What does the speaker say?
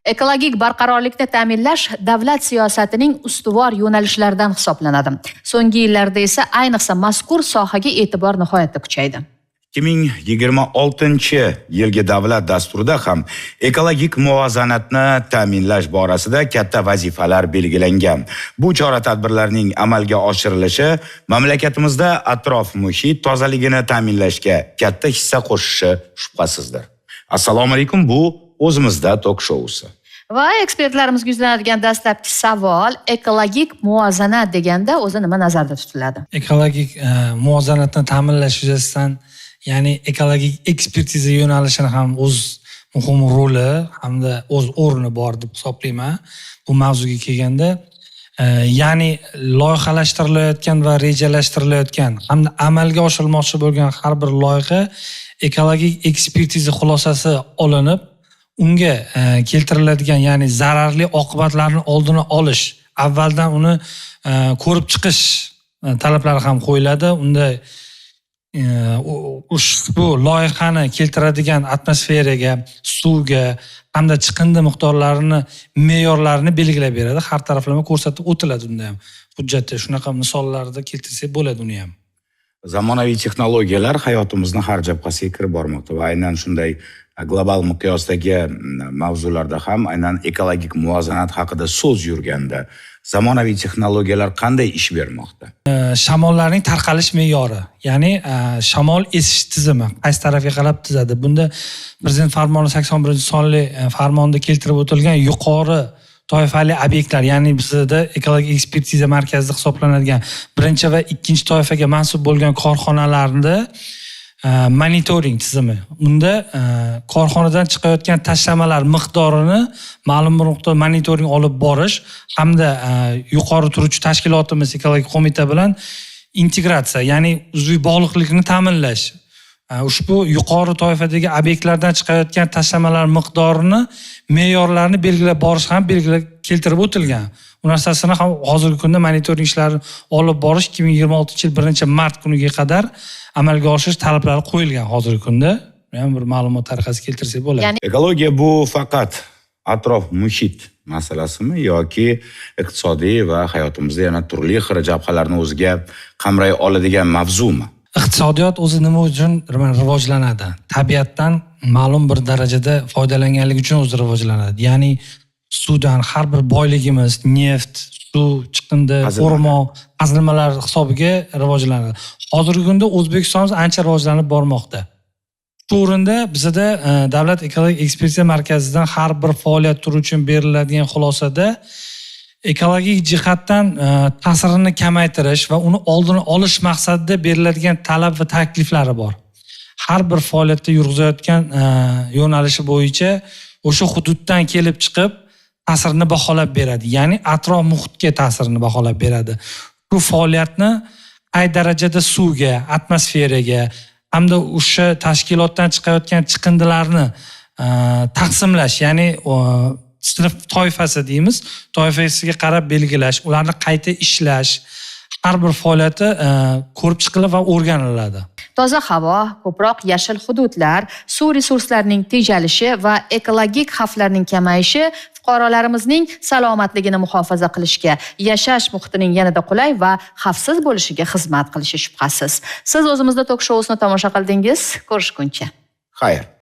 Ekologik barqarorlikni ta'minlash davlat siyosatining ustuvor yo'nalishlaridan hisoblanadi. So'nggi yillarda esa ayniqsa mazkur sohaga e'tibor nihoyatda kuchaydi. 2026-yilgi davlat dasturida ham ekologik muvozanatni ta'minlash borasida katta vazifalar belgilangan. Bu chora-tadbirlarning amalga oshirilishi mamlakatimizda atrof-muhit tozaligini ta'minlashga katta hissa qo'shishi shubhasizdir. Assalomu alaykum, bu o'zimizda tok-shousi. Va ekspertlarimizga yuzlanadigan dastlabki savol, ekologik muvozanat deganda o'zi nima nazarda tutiladi? Ekologik muvozanatni ta'minlash yuzasidan, ya'ni ekologik ekspertiza yo'nalishini ham o'z muhim roli hamda o'z o'rni bor deb hisoblayman. Bu mavzuga kelganda, ya'ni loyihalashtirilayotgan va rejalashtirilayotgan hamda amalga oshirilmoqchi bo'lgan har bir loyiha ekologik ekspertiza xulosasi olinib, unga keltiriladigan, ya'ni zararli oqibatlarni oldini olish, avvaldan uni ko'rib chiqish talablari ham qo'yiladi. Unda ushbu loyihani keltiradigan atmosferaga, suvga hamda chiqindi miqdorlarini, me'yorlarini belgilab beradi. Har taraflama ko'rsatib o'tiladi unda ham. Hujjatda shunaqa misollarda keltirsak bo'ladi uni ham. Zamonaviy texnologiyalar hayotimizni har jabhasiga kirib bormoqda va aynan shunday global miqyosdagi mavzularda ham aynan ekologik muvozanat haqida so'z yurganda zamonaviy texnologiyalar qanday ish bermoqda? Shamollarning tarqalish me'yori, ya'ni shamol esish tizimi qaysi tarafga qarab tizadi. Bunda Prezident farmoni 81-sonli farmonda keltirib o'tilgan yuqori toifali obyektlar, ya'ni bizda ekologik ekspertiza markazida hisoblanadigan 1 va 2 toifaga mansub bo'lgan korxonalarda monitoring tizimi. Unda korxonadan chiqayotgan tashlamalar miqdorini ma'lum bir nuqtada monitoring olib borish hamda yuqori turuvchi tashkilotimiz ekologik qo'mita bilan integratsiya, ya'ni uzviy bog'liqlikni ta'minlash. Ushbu yuqori toifadagi obyektlardan chiqayotgan tashlamalar miqdorini, me'yorlarini belgilab borish ham belgilab keltirib o'tilgan. Bu narsasini ham hozirgi kunda monitoring ishlari olib borish 2026-yil 1-mart kuniga qadar amalga oshirish talablari qo'yilgan hozirgi kunda. Ham bir ma'lumot tariqasida keltirsak bo'ladi. Ekologiya bu faqat atrof-muhit masalasimi yoki iqtisodiy va hayotimizda yana turli xil jabhalarni o'ziga qamray oladigan mavzumi? Iqtisodiyot o'zi nima uchun rivojlanadi? Tabiatdan ma'lum bir darajada foydalanganligi uchun o'zi rivojlanadi. Ya'ni suvdan har bir boyligimiz, neft, suv, chiqindi, o'rmon, qazilmalar hisobiga rivojlanadi. Hozirgi kunda O'zbekistonimiz ancha rivojlanib bormoqda. Shu o'rinda bizda Davlat ekologik ekspertiza markazidan har bir faoliyat turi uchun beriladigan xulosada ekologik jihatdan ta'sirini kamaytirish va uni oldini olish maqsadida beriladigan talab va takliflari bor. Har bir faoliyatda yurg'izayotgan yo'nalishi bo'yicha o'sha hududdan kelib chiqib ta'sirini baholab beradi. Ya'ni atrof muhitga ta'sirini baholab beradi. Bu faoliyatni qay darajada suvga, atmosferaga hamda o'sha tashkilotdan chiqayotgan chiqindilarni taqsimlash, ya'ni sinf toifasi deymiz, toifasiga qarab belgilash, ularni qayta ishlash, har bir faoliyati ko'rib chiqilib va o'rganiladi. Toza havo, ko'proq yashil hududlar, suv resurslarining tejalishi va ekologik xavflarning kamayishi fuqarolarimizning salomatligini muhofaza qilishga, yashash muhitining yanada qulay va xavfsiz bo'lishiga xizmat qilishi shubhasiz. Siz o'zimizda tok-shousini tomosha qildingiz. Ko'rishguncha. Xayr.